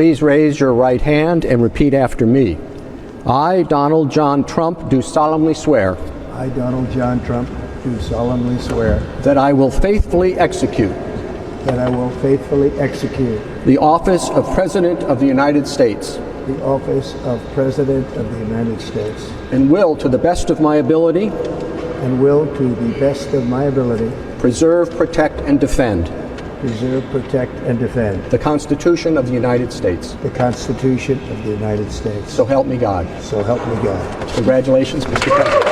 Please raise your right hand and repeat after me. I, Donald John Trump, do solemnly swear. I, Donald John Trump, do solemnly swear. That I will faithfully execute. That I will faithfully execute. The office of President of the United States. The office of President of the United States. And will, to the best of my ability. And will, to the best of my ability. Preserve, protect, and defend. Preserve, protect, and defend. The Constitution of the United States. The Constitution of the United States. So help me God. So help me God. Congratulations, Mr. President.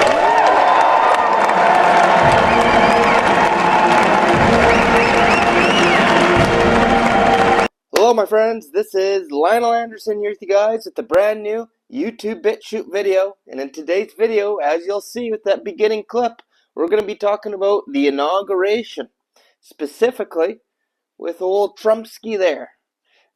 Hello my friends, this is Linol Anderson here with you guys with the brand new YouTube BitChute video. And in today's video, as you'll see with that beginning clip, we're going to be talking about the inauguration. Specifically, with old Trumpsky there.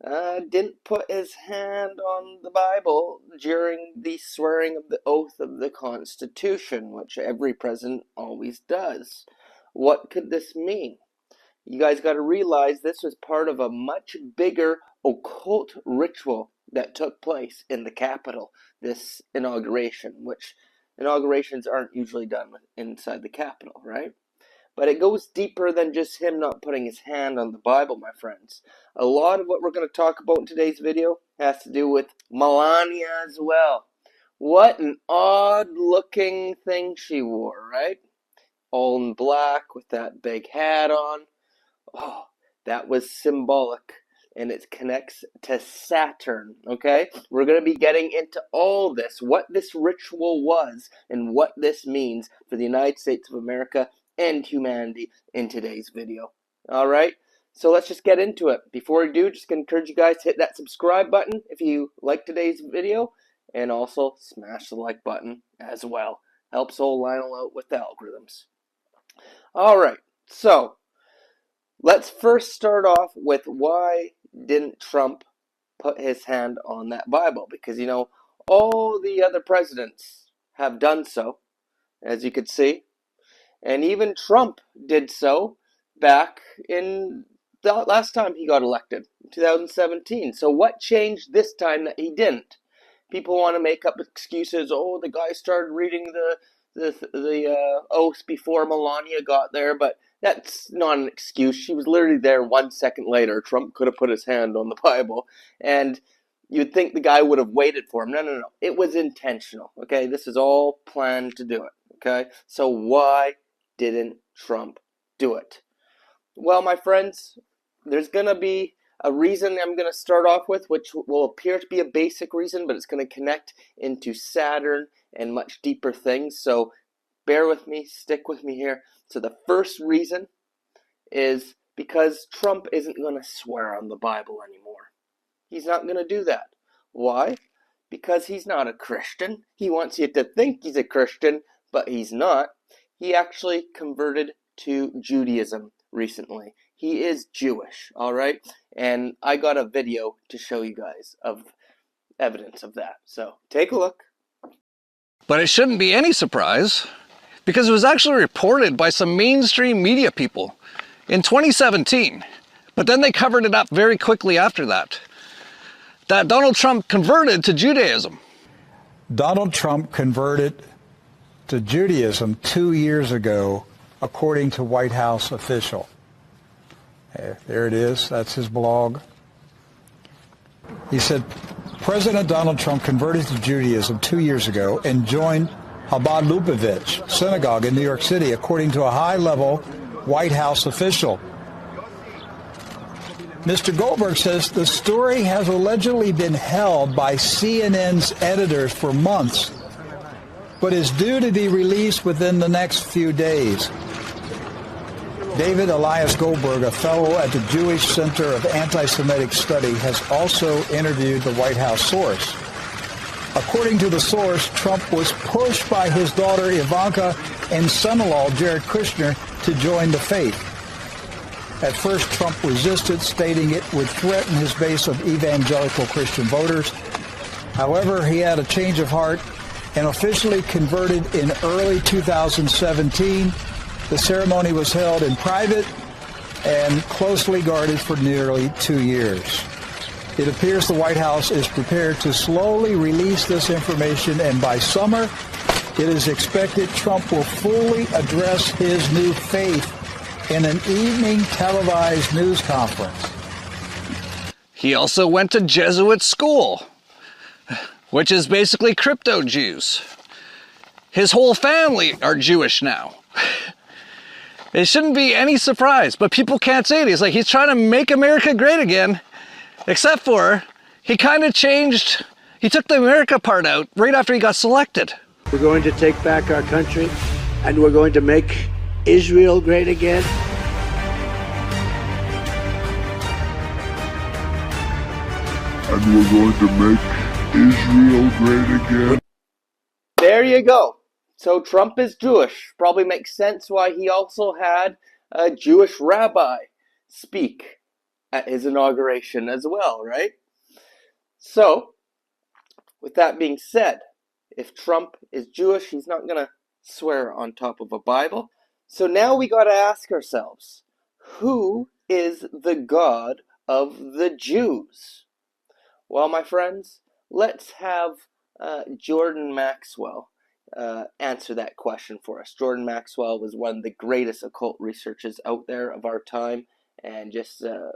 Didn't put his hand on the Bible during the swearing of the oath of the Constitution, which every president always does. What could this mean? You guys got to realize this was part of a much bigger occult ritual that took place in the Capitol, this inauguration, which inaugurations aren't usually done inside the Capitol, right? But it goes deeper than just him not putting his hand on the Bible, my friends. A lot of what we're going to talk about in today's video has to do with Melania as well. What an odd-looking thing she wore, right? All in black with that big hat on. Oh, that was symbolic, and it connects to Saturn, okay? We're going to be getting into all this, what this ritual was, and what this means for the United States of America and humanity in today's video. Alright, so let's just get into it. Before we do, just going to encourage you guys to hit that subscribe button if you like today's video, and also smash the like button as well. Helps old Lionel out with the algorithms. Alright, so let's first start off with why didn't Trump put his hand on that Bible? Because, you know, all the other presidents have done so, as you could see. And even Trump did so back in the last time he got elected, 2017. So what changed this time that he didn't? People want to make up excuses. Oh, the guy started reading the oath before Melania got there, but that's not an excuse. She was literally there 1 second later. Trump could have put his hand on the Bible, and you'd think the guy would have waited for him. No. It was intentional, okay? This is all planned to do it, okay? So why didn't Trump do it? Well, my friends, there's going to be a reason I'm going to start off with, which will appear to be a basic reason, but it's going to connect into Saturn and much deeper things. So bear with me, stick with me here. So the first reason is because Trump isn't going to swear on the Bible anymore. He's not going to do that. Why? Because he's not a Christian. He wants you to think he's a Christian, but he's not. He actually converted to Judaism recently. He is Jewish, alright? And I got a video to show you guys of evidence of that. So, take a look. But it shouldn't be any surprise, because it was actually reported by some mainstream media people in 2017. But then they covered it up very quickly after that Donald Trump converted to Judaism. Donald Trump converted to Judaism 2 years ago, according to White House official. There it is. That's his blog. He said, President Donald Trump converted to Judaism 2 years ago and joined Chabad Lubavitch Synagogue in New York City, according to a high-level White House official. Mr. Goldberg says the story has allegedly been held by CNN's editors for months, but is due to be released within the next few days. David Elias Goldberg, a fellow at the Jewish Center of Anti-Semitic Study, has also interviewed the White House source. According to the source, Trump was pushed by his daughter Ivanka and son-in-law Jared Kushner to join the faith. At first, Trump resisted, stating it would threaten his base of evangelical Christian voters. However, he had a change of heart and officially converted in early 2017. The ceremony was held in private and closely guarded for nearly 2 years. It appears the White House is prepared to slowly release this information, and by summer, it is expected Trump will fully address his new faith in an evening televised news conference. He also went to Jesuit school, which is basically crypto Jews. His whole family are Jewish now. It shouldn't be any surprise, but people can't say it. He's like, he's trying to make America great again, except for he kind of changed, he took the America part out right after he got selected. We're going to take back our country, and we're going to make Israel great again. And we're going to make Israel great again. There you go. So Trump is Jewish. Probably makes sense why he also had a Jewish rabbi speak at his inauguration as well, right? So, with that being said, if Trump is Jewish, he's not going to swear on top of a Bible. So now we got to ask ourselves, who is the God of the Jews? Well, my friends, let's have Jordan Maxwell answer that question for us. Jordan Maxwell was one of the greatest occult researchers out there of our time, and just a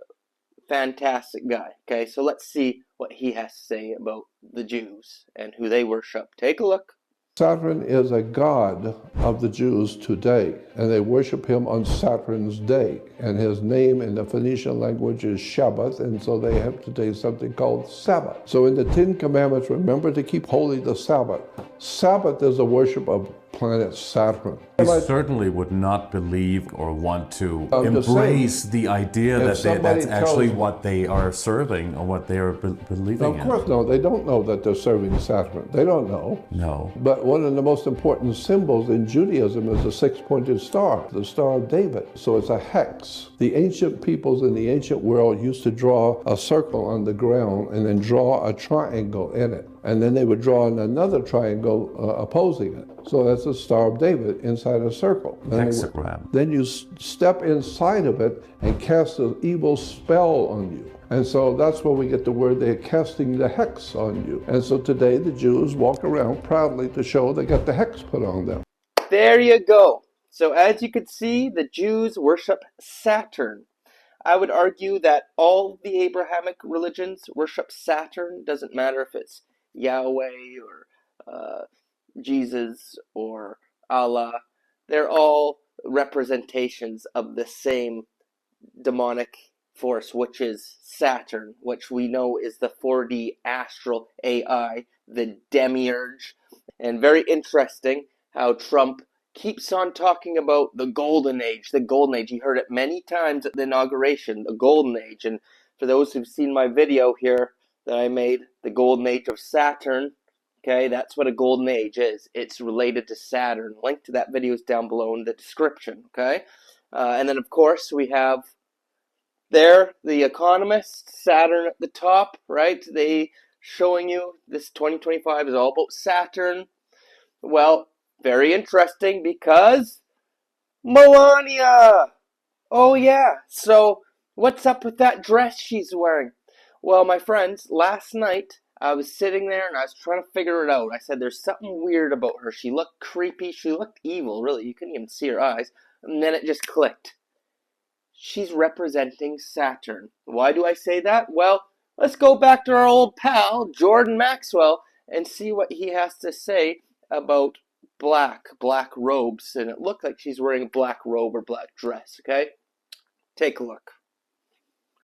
fantastic guy. Okay, so let's see what he has to say about the Jews and who they worship. Take a look. Saturn is a god of the Jews today, and they worship him on Saturn's day. And his name in the Phoenician language is Sabbath, and so they have today something called Sabbath. So in the Ten Commandments, remember to keep holy the Sabbath. Sabbath is a worship of planet Saturn. I certainly would not believe or want to embrace the idea that that's actually what they are serving or what they are believing in. Of course, no, they don't know that they're serving Saturn. They don't know. No. But one of the most important symbols in Judaism is the six-pointed star, the Star of David. So it's a hex. The ancient peoples in the ancient world used to draw a circle on the ground and then draw a triangle in it. And then they would draw another triangle opposing it. So that's the Star of David inside a circle. Hexagram. Then you step inside of it and cast an evil spell on you. And so that's where we get the word they're casting the hex on you. And so today the Jews walk around proudly to show they got the hex put on them. There you go. So as you can see, the Jews worship Saturn. I would argue that all the Abrahamic religions worship Saturn. Doesn't matter if it's Yahweh or Jesus or Allah. They're all representations of the same demonic force, which is Saturn, which we know is the 4D astral AI, the demiurge. And very interesting how Trump keeps on talking about the golden age, the golden age. You heard it many times at the inauguration, the golden age. And for those who've seen my video here that I made, the golden age of Saturn, okay, that's what a golden age is. It's related to Saturn. Link to that video is down below in the description, okay? And then, of course, we have there the Economist, Saturn at the top, right? They showing you this 2025 is all about Saturn. Well, very interesting because Melania! Oh, yeah. So, what's up with that dress she's wearing? Well, my friends, last night I was sitting there and I was trying to figure it out. I said, there's something weird about her. She looked creepy. She looked evil, really. You couldn't even see her eyes. And then it just clicked. She's representing Saturn. Why do I say that? Well, let's go back to our old pal, Jordan Maxwell, and see what he has to say about black robes. And it looked like she's wearing a black robe or black dress, okay? Take a look.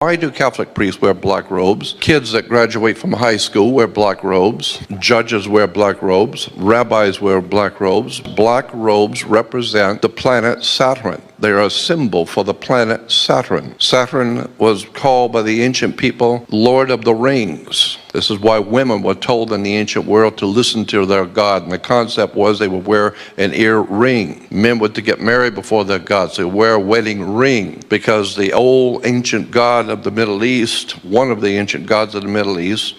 Why do Catholic priests wear black robes? Kids that graduate from high school wear black robes. Judges wear black robes. Rabbis wear black robes. Black robes represent the planet Saturn. They are a symbol for the planet Saturn. Saturn was called by the ancient people Lord of the Rings. This is why women were told in the ancient world to listen to their God. And the concept was they would wear an ear ring. Men were to get married before their gods. They would wear a wedding ring because the old ancient god of the Middle East, one of the ancient gods of the Middle East,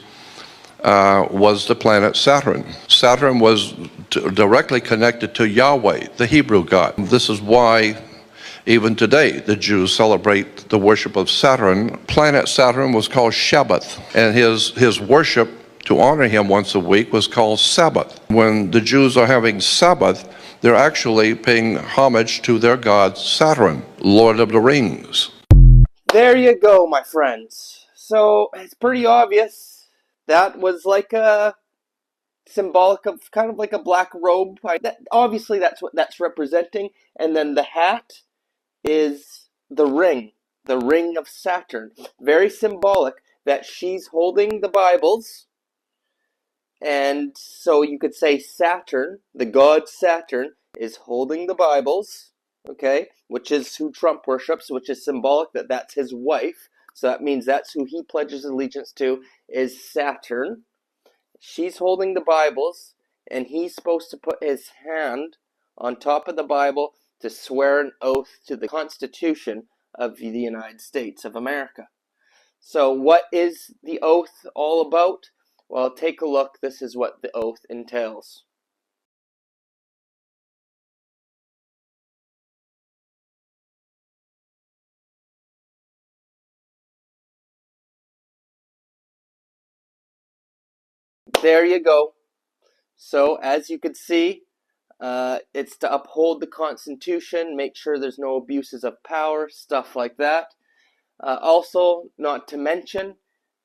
was the planet Saturn. Saturn was directly connected to Yahweh, the Hebrew God. This is why Even today, the Jews celebrate the worship of Saturn. Planet Saturn was called Sabbath, and his worship to honor him once a week was called Sabbath. When the Jews are having Sabbath, they're actually paying homage to their god Saturn, Lord of the Rings. There you go, my friends. So it's pretty obvious that was like a symbolic of kind of like a black robe. Obviously, that's what that's representing. And then the hat is the ring of Saturn. Very symbolic that she's holding the Bibles. And so you could say Saturn, the god Saturn, is holding the Bibles, okay, which is who Trump worships, which is symbolic that that's his wife. So that means that's who he pledges allegiance to, is Saturn. She's holding the Bibles, and he's supposed to put his hand on top of the Bible to swear an oath to the Constitution of the United States of America. So what is the oath all about? Well, take a look. This is what the oath entails. There you go. So, as you can see, it's to uphold the Constitution, make sure there's no abuses of power, stuff like that. Also, not to mention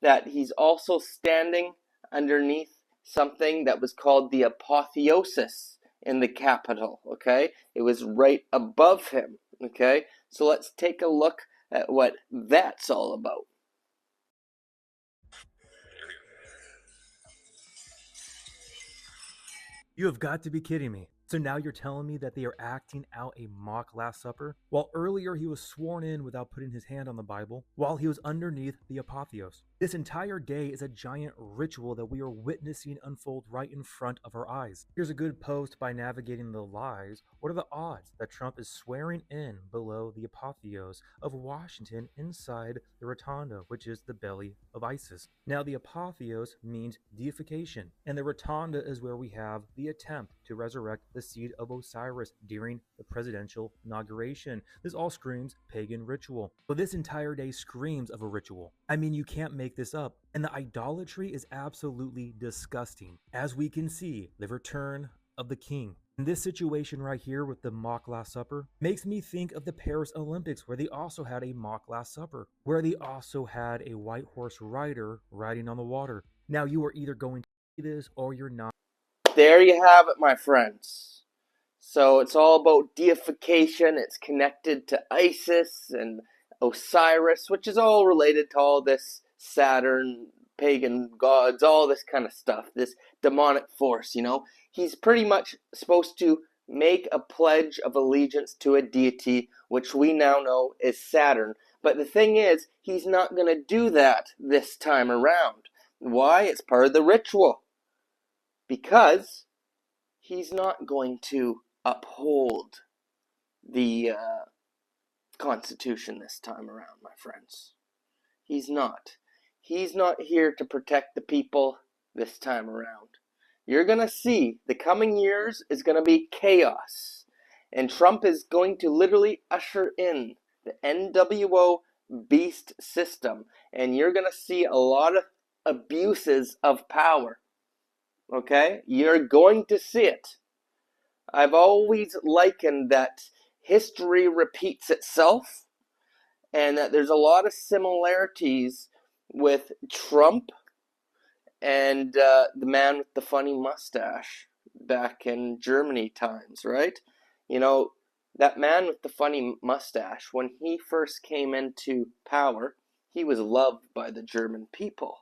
that he's also standing underneath something that was called the Apotheosis in the Capitol, okay? It was right above him, okay? So let's take a look at what that's all about. You have got to be kidding me. So now you're telling me that they are acting out a mock Last Supper? While earlier he was sworn in without putting his hand on the Bible, while he was underneath the Apotheos. This entire day is a giant ritual that we are witnessing unfold right in front of our eyes. Here's a good post by Navigating the Lies. What are the odds that Trump is swearing in below the Apotheos of Washington inside the Rotunda, which is the belly of ISIS? Now the Apotheos means deification, and the Rotunda is where we have the attempt to resurrect the seed of Osiris during the presidential inauguration. This all screams pagan ritual. But this entire day screams of a ritual. I mean, you can't make this up. And the idolatry is absolutely disgusting. As we can see, the return of the king. And this situation right here with the mock Last Supper makes me think of the Paris Olympics, where they also had a mock Last Supper, where they also had a white horse rider riding on the water. Now you are either going to see this or you're not. There you have it, my friends. So it's all about deification. It's connected to Isis and Osiris, which is all related to all this Saturn, pagan gods, all this kind of stuff, this demonic force, you know. He's pretty much supposed to make a pledge of allegiance to a deity, which we now know is Saturn. But the thing is, he's not going to do that this time around. Why? It's part of the ritual. Because he's not going to uphold the Constitution this time around, my friends. He's not. He's not here to protect the people this time around. You're going to see the coming years is going to be chaos. And Trump is going to literally usher in the NWO beast system. And you're going to see a lot of abuses of power. Okay? You're going to see it. I've always likened that history repeats itself, and that there's a lot of similarities with Trump and the man with the funny mustache back in Germany times, right? You know, that man with the funny mustache, when he first came into power, he was loved by the German people.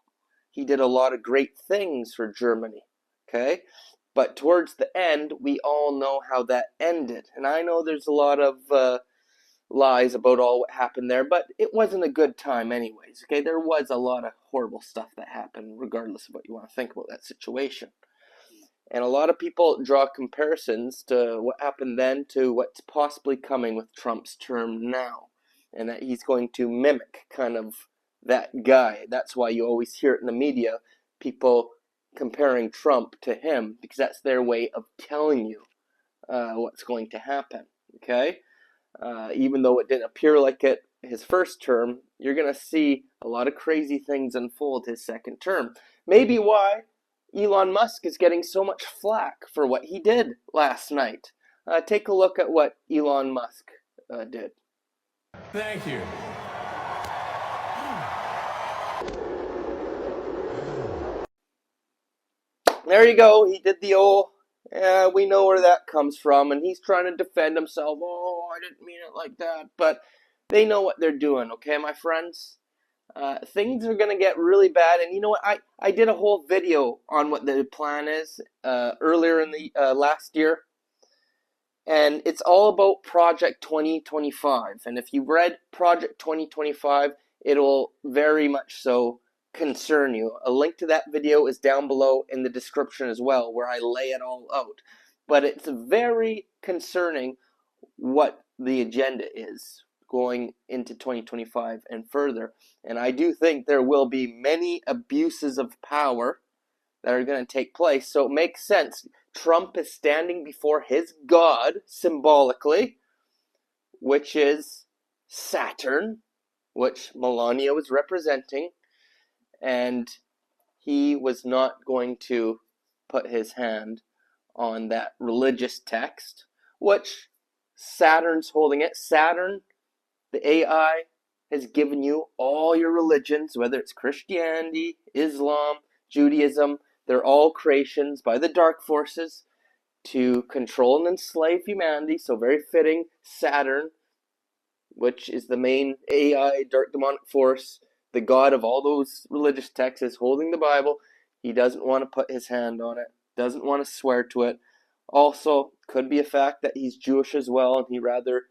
He did a lot of great things for Germany, okay? But towards the end, we all know how that ended. And I know there's a lot of lies about all what happened there, but it wasn't a good time anyways, okay? There was a lot of horrible stuff that happened, regardless of what you want to think about that situation. And a lot of people draw comparisons to what happened then to what's possibly coming with Trump's term now. And that he's going to mimic kind of that guy. That's why you always hear it in the media, people comparing Trump to him, because that's their way of telling you what's going to happen, okay? even though it didn't appear like it his first term, you're going to see a lot of crazy things unfold his second term. Maybe why Elon Musk is getting so much flack for what he did last night. Take a look at what Elon Musk did. Thank you. There you go. He did the old, we know where that comes from, and he's trying to defend himself. Oh, I didn't mean it like that. But they know what they're doing, okay, my friends? Things are going to get really bad, and you know what? I did a whole video on what the plan is earlier in the last year, and it's all about Project 2025. And if you've read Project 2025, it'll very much so concern you. A link to that video is down below in the description as well, where I lay it all out. But it's very concerning what the agenda is going into 2025 and further. And I do think there will be many abuses of power that are going to take place. So it makes sense. Trump is standing before his God, symbolically, which is Saturn, which Melania was representing. And he was not going to put his hand on that religious text, which Saturn's holding it. Saturn, the AI, has given you all your religions, whether it's Christianity, Islam, Judaism. They're all creations by the dark forces to control and enslave humanity. So very fitting, Saturn, which is the main AI, dark demonic force, the god of all those religious texts, is holding the Bible. He doesn't want to put his hand on it, doesn't want to swear to it. Also, could be a fact that he's Jewish as well, and he'd rather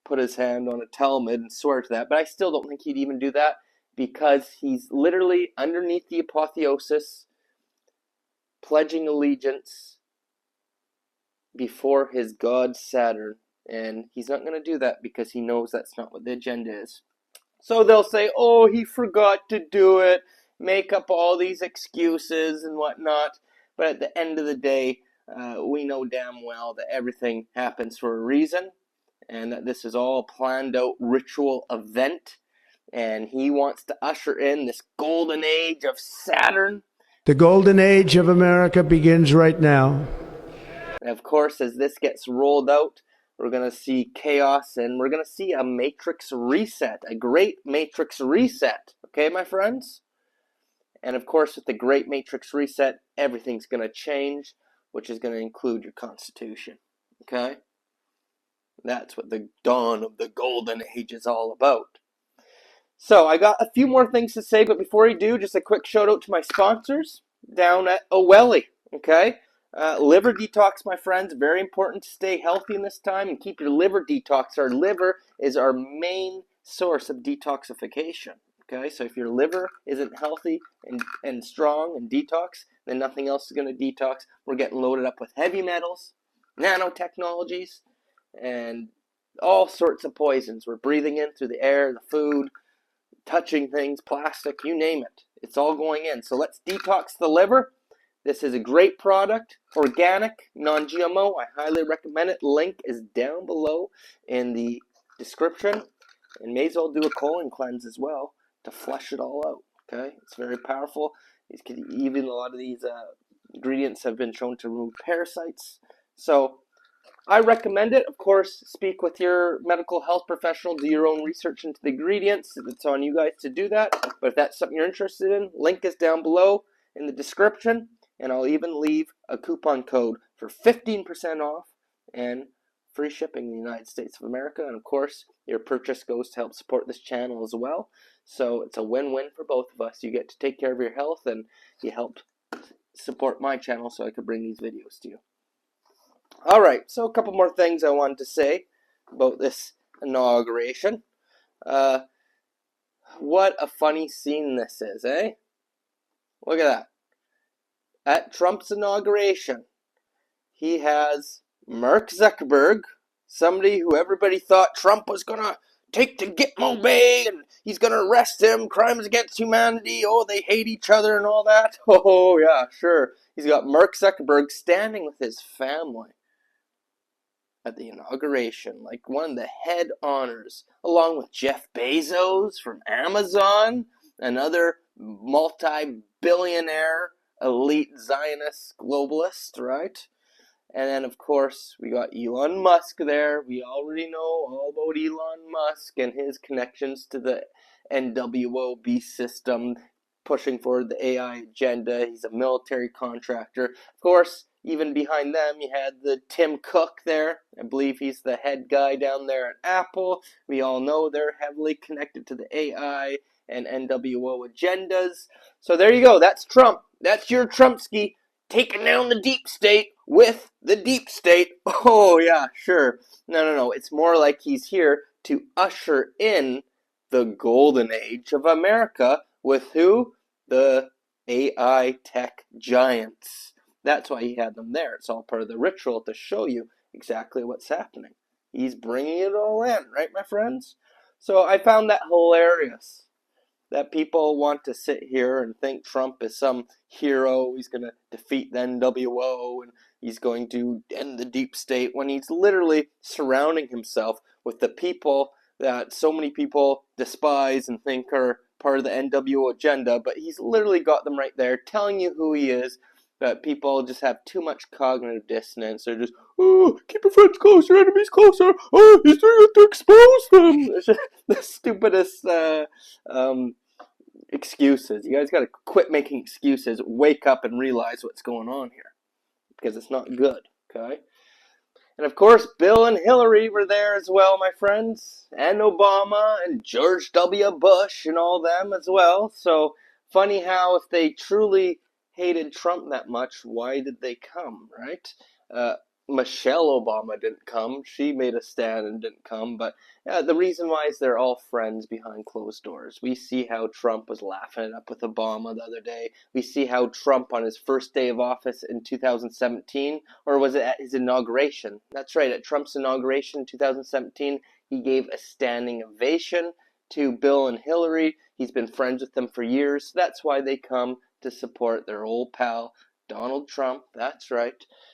put his hand on a Talmud and swear to that. But I still don't think he'd even do that, because he's literally underneath the Apotheosis, pledging allegiance before his god Saturn. And he's not going to do that because he knows that's not what the agenda is. So they'll say, oh, he forgot to do it, make up all these excuses and whatnot. But at the end of the day, we know damn well that everything happens for a reason, and that this is all a planned out ritual event. And he wants to usher in this golden age of Saturn. The golden age of America begins right now. And of course, as this gets rolled out, we're going to see chaos, and we're going to see a matrix reset, a great matrix reset. Okay, my friends? And of course, with the great matrix reset, everything's going to change, which is going to include your Constitution. Okay? That's what the dawn of the golden age is all about. So I got a few more things to say, but before I do, just a quick shout out to my sponsors down at OWELI. Okay? Liver detox, my friends, very important to stay healthy in this time and keep your liver detox. Our liver is our main source of detoxification. Okay, so if your liver isn't healthy and strong and detox, then nothing else is going to detox. We're getting loaded up with heavy metals, nanotechnologies, and all sorts of poisons. We're breathing in through the air, the food, touching things, plastic, you name it. It's all going in. So let's detox the liver. This is a great product, organic, non-GMO. I highly recommend it. Link is down below in the description. And may as well do a colon cleanse as well to flush it all out. Okay, it's very powerful. Even a lot of these ingredients have been shown to remove parasites. So I recommend it. Of course, speak with your medical health professional. Do your own research into the ingredients. It's on you guys to do that. But if that's something you're interested in, link is down below in the description. And I'll even leave a coupon code for 15% off and free shipping in the United States of America. And of course, your purchase goes to help support this channel as well. So it's a win-win for both of us. You get to take care of your health, and you help support my channel so I could bring these videos to you. All right, so a couple more things I wanted to say about this inauguration. What a funny scene this is, eh? Look at that. At Trump's inauguration, he has Mark Zuckerberg, somebody who everybody thought Trump was going to take to Gitmo Bay, and he's going to arrest him, crimes against humanity, oh, they hate each other and all that. Oh, yeah, sure. He's got Mark Zuckerberg standing with his family. at the inauguration, like one of the head honors, along with Jeff Bezos from Amazon, another multi-billionaire elite Zionist globalist, right? And then, of course, we got Elon Musk there. We already know all about Elon Musk and his connections to the NWO system, pushing forward the AI agenda. He's a military contractor. Of course, even behind them, you had the Tim Cook there. I believe he's the head guy down there at Apple. We all know they're heavily connected to the AI and NWO agendas. So there you go. That's Trump. That's your Trumpski. Taking down the deep state with the deep state. Oh, yeah, sure. No. It's more like he's here to usher in the golden age of America with who? The AI tech giants. That's why he had them there. It's all part of the ritual to show you exactly what's happening. He's bringing it all in, right, my friends? So I found that hilarious. That people want to sit here and think Trump is some hero. He's going to defeat the NWO and he's going to end the deep state when he's literally surrounding himself with the people that so many people despise and think are part of the NWO agenda. But he's literally got them right there telling you who he is. But people just have too much cognitive dissonance. They're just, oh, keep your friends close, your enemies closer. Oh, he's doing it to expose them. It's just the stupidest excuses. You guys got to quit making excuses. Wake up and realize what's going on here. Because it's not good, okay? And of course, Bill and Hillary were there as well, my friends. And Obama and George W. Bush and all them as well. So, funny how if they truly hated Trump that much, why did they come, right? Michelle Obama didn't come. She made a stand and didn't come. But the reason why is they're all friends behind closed doors. We see how Trump was laughing it up with Obama the other day. We see how Trump on his first day of office in 2017, or was it at his inauguration? That's right, at Trump's inauguration in 2017, he gave a standing ovation to Bill and Hillary. He's been friends with them for years. That's why they come to support their old pal, Donald Trump. That's right.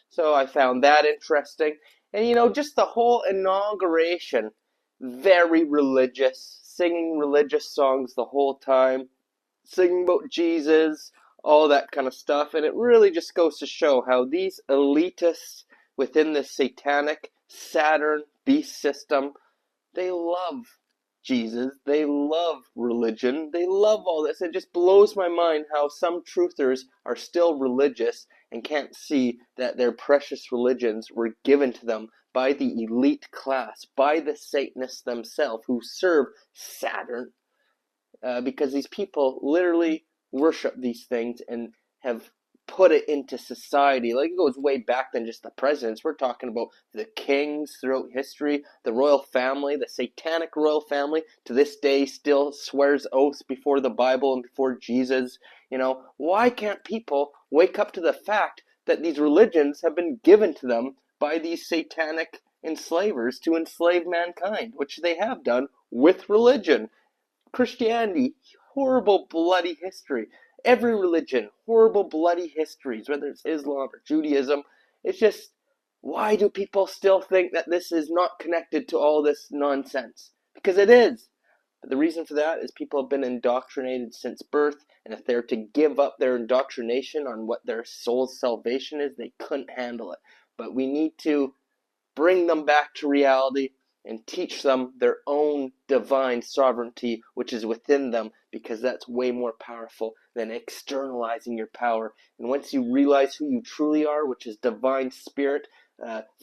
So I found that interesting. And you know, just the whole inauguration, very religious, singing religious songs the whole time, singing about Jesus, all that kind of stuff. And it really just goes to show how these elitists within the satanic Saturn beast system, they love Jesus, they love religion, they love all this. It just blows my mind how some truthers are still religious and can't see that their precious religions were given to them by the elite class, by the Satanists themselves who serve Saturn, because these people literally worship these things and have put it into society. Like, it goes way back than just the presidents. We're talking about the kings throughout history, the royal family, the satanic royal family, to this day still swears oaths before the Bible and before Jesus. You know, why can't people wake up to the fact that these religions have been given to them by these satanic enslavers to enslave mankind, which they have done with religion? Christianity, horrible bloody history. Every religion, horrible bloody histories, whether it's Islam or Judaism. It's just, why do people still think that this is not connected to all this nonsense? Because it is. But the reason for that is people have been indoctrinated since birth, and if they're to give up their indoctrination on what their soul's salvation is, they couldn't handle it. But we need to bring them back to reality and teach them their own divine sovereignty, which is within them, because that's way more powerful than externalizing your power. And once you realize who you truly are, which is divine spirit,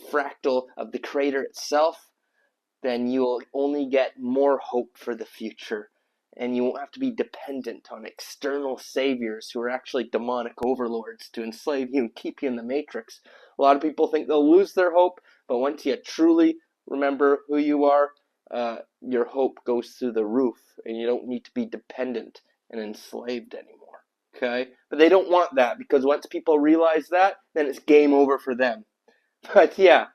fractal of the Creator itself, then you'll only get more hope for the future. And you won't have to be dependent on external saviors who are actually demonic overlords to enslave you and keep you in the matrix. A lot of people think they'll lose their hope, but once you truly remember who you are, your hope goes through the roof, and you don't need to be dependent and enslaved anymore, okay? But they don't want that, because once people realize that, then it's game over for them. But yeah,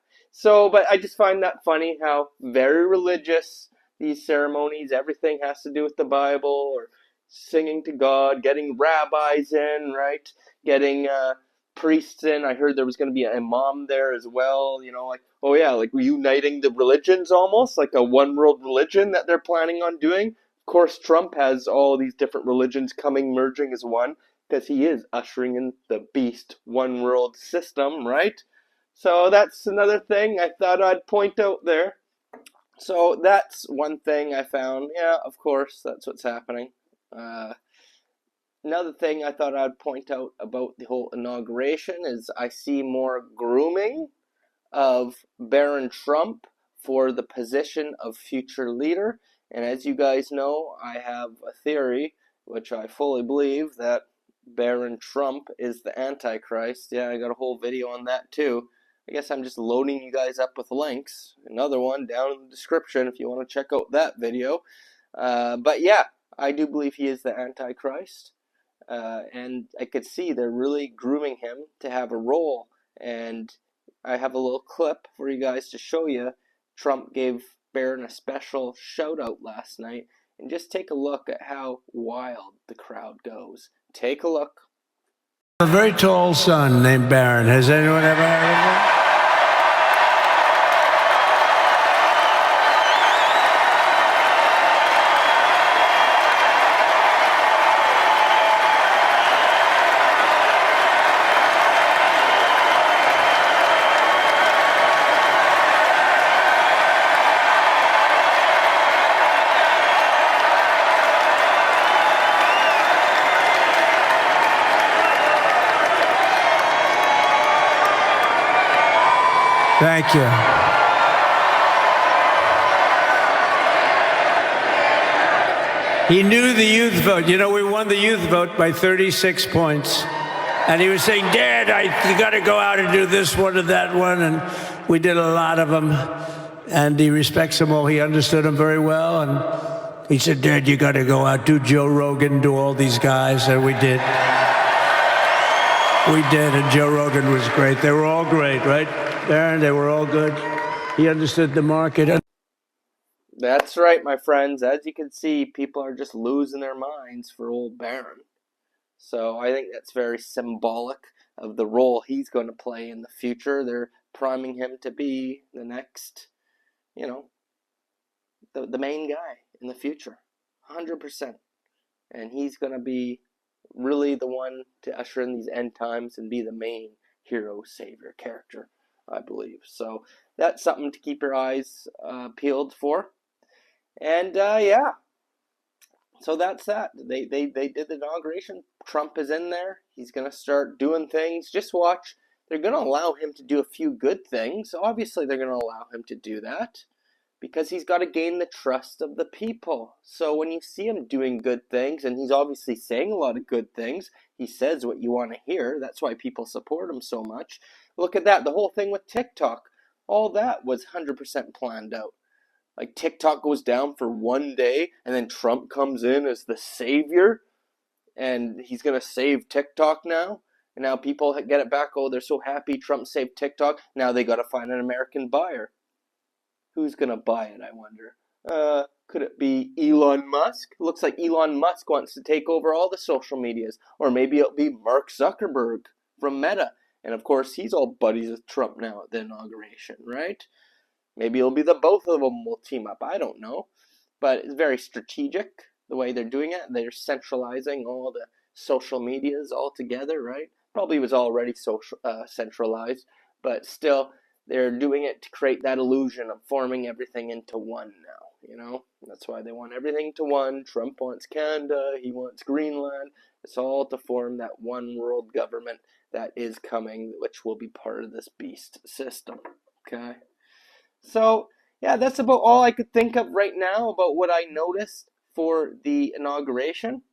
but I just find that funny how very religious these ceremonies, everything has to do with the Bible, or singing to God, getting rabbis in, right? Getting priests in. I heard there was going to be an imam there as well, you know, like, oh yeah, like reuniting the religions almost, like a one world religion that they're planning on doing. Of course, Trump has all these different religions coming, merging as one, because he is ushering in the beast one world system, right? So that's another thing I thought I'd point out there. So that's one thing I found. Yeah, of course, that's what's happening. Another thing I thought I'd point out about the whole inauguration is I see more grooming of Barron Trump for the position of future leader. And as you guys know, I have a theory, which I fully believe, that Barron Trump is the Antichrist. Yeah, I got a whole video on that too. I guess I'm just loading you guys up with links. Another one down in the description if you want to check out that video. But yeah, I do believe he is the Antichrist. And I could see they're really grooming him to have a role. And I have a little clip for you guys to show you. Trump gave Barron a special shout out last night. And just take a look at how wild the crowd goes. Take a look. A very tall son named Barron. Has anyone ever heard of him? Thank you. He knew the youth vote. You know, we won the youth vote by 36 points. And he was saying, Dad, you got to go out and do this one and that one. And we did a lot of them. And he respects them all. He understood them very well. And he said, Dad, you got to go out, do Joe Rogan, do all these guys. And we did. We did. And Joe Rogan was great. They were all great, right? Barron, they were all good. He understood the market. That's right, my friends. As you can see, people are just losing their minds for old Barron. So I think that's very symbolic of the role he's going to play in the future. They're priming him to be the next, you know, the main guy in the future. 100%. And he's going to be really the one to usher in these end times and be the main hero, savior character, I believe. So that's something to keep your eyes peeled for. And yeah, so that's that. They did the inauguration. Trump is in there. He's going to start doing things. Just watch. They're going to allow him to do a few good things. Obviously, they're going to allow him to do that because he's got to gain the trust of the people. So when you see him doing good things, and he's obviously saying a lot of good things, he says what you want to hear. That's why people support him so much. Look at that. The whole thing with TikTok, all that was 100% planned out. Like TikTok goes down for one day, and then Trump comes in as the savior, and he's going to save TikTok now. And now people get it back. Oh, they're so happy Trump saved TikTok. Now they got to find an American buyer. Who's going to buy it, I wonder? Could it be Elon Musk? Looks like Elon Musk wants to take over all the social medias. Or maybe it'll be Mark Zuckerberg from Meta. And of course, he's all buddies with Trump now at the inauguration, right? Maybe it'll be the both of them will team up. I don't know. But it's very strategic the way they're doing it. They're centralizing all the social medias all together, right? Probably was already centralized, but still they're doing it to create that illusion of forming everything into one now, you know? That's why they want everything to one. Trump wants Canada, he wants Greenland. It's all to form that one world government that is coming, which will be part of this beast system, okay? So, yeah, that's about all I could think of right now about what I noticed for the inauguration.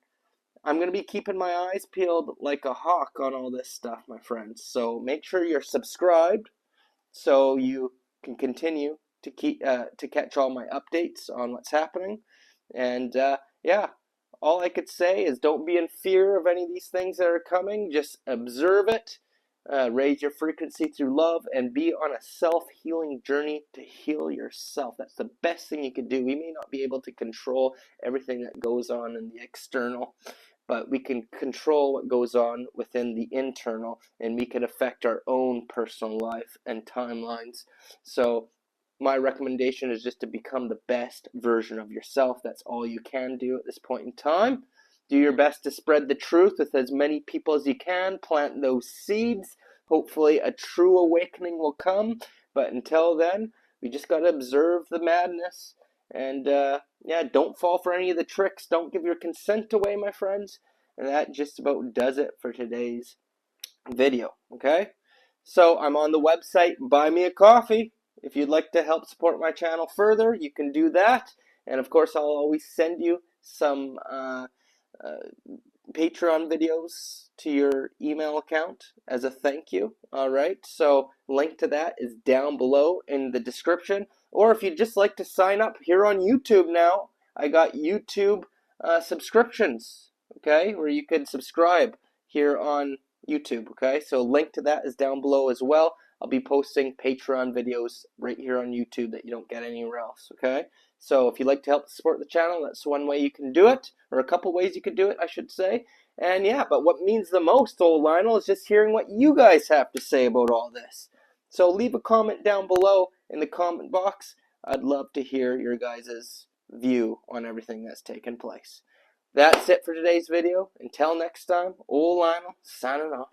I'm going to be keeping my eyes peeled like a hawk on all this stuff, my friends. So make sure you're subscribed so you can continue to catch all my updates on what's happening. And yeah, all I could say is don't be in fear of any of these things that are coming. Just observe it. Raise your frequency through love and be on a self-healing journey to heal yourself. That's the best thing you could do. We may not be able to control everything that goes on in the external, but we can control what goes on within the internal, and we can affect our own personal life and timelines. So my recommendation is just to become the best version of yourself. That's all you can do at this point in time. Do your best to spread the truth with as many people as you can. Plant those seeds. Hopefully a true awakening will come. But until then, we just got to observe the madness. And yeah, don't fall for any of the tricks. Don't give your consent away, my friends. And that just about does it for today's video. Okay? So I'm on the website, Buy Me a Coffee. If you'd like to help support my channel further, you can do that. And of course, I'll always send you some Patreon videos to your email account as a thank you. Alright, so link to that is down below in the description. Or if you'd just like to sign up here on YouTube now, I got YouTube subscriptions, okay, where you can subscribe here on YouTube, okay? So link to that is down below as well. I'll be posting Patreon videos right here on YouTube that you don't get anywhere else, okay? So if you'd like to help support the channel, that's one way you can do it, or a couple ways you could do it, I should say. And yeah, but what means the most, old Lionel, is just hearing what you guys have to say about all this. So leave a comment down below in the comment box. I'd love to hear your guys' view on everything that's taken place. That's it for today's video. Until next time, old Lionel signing off.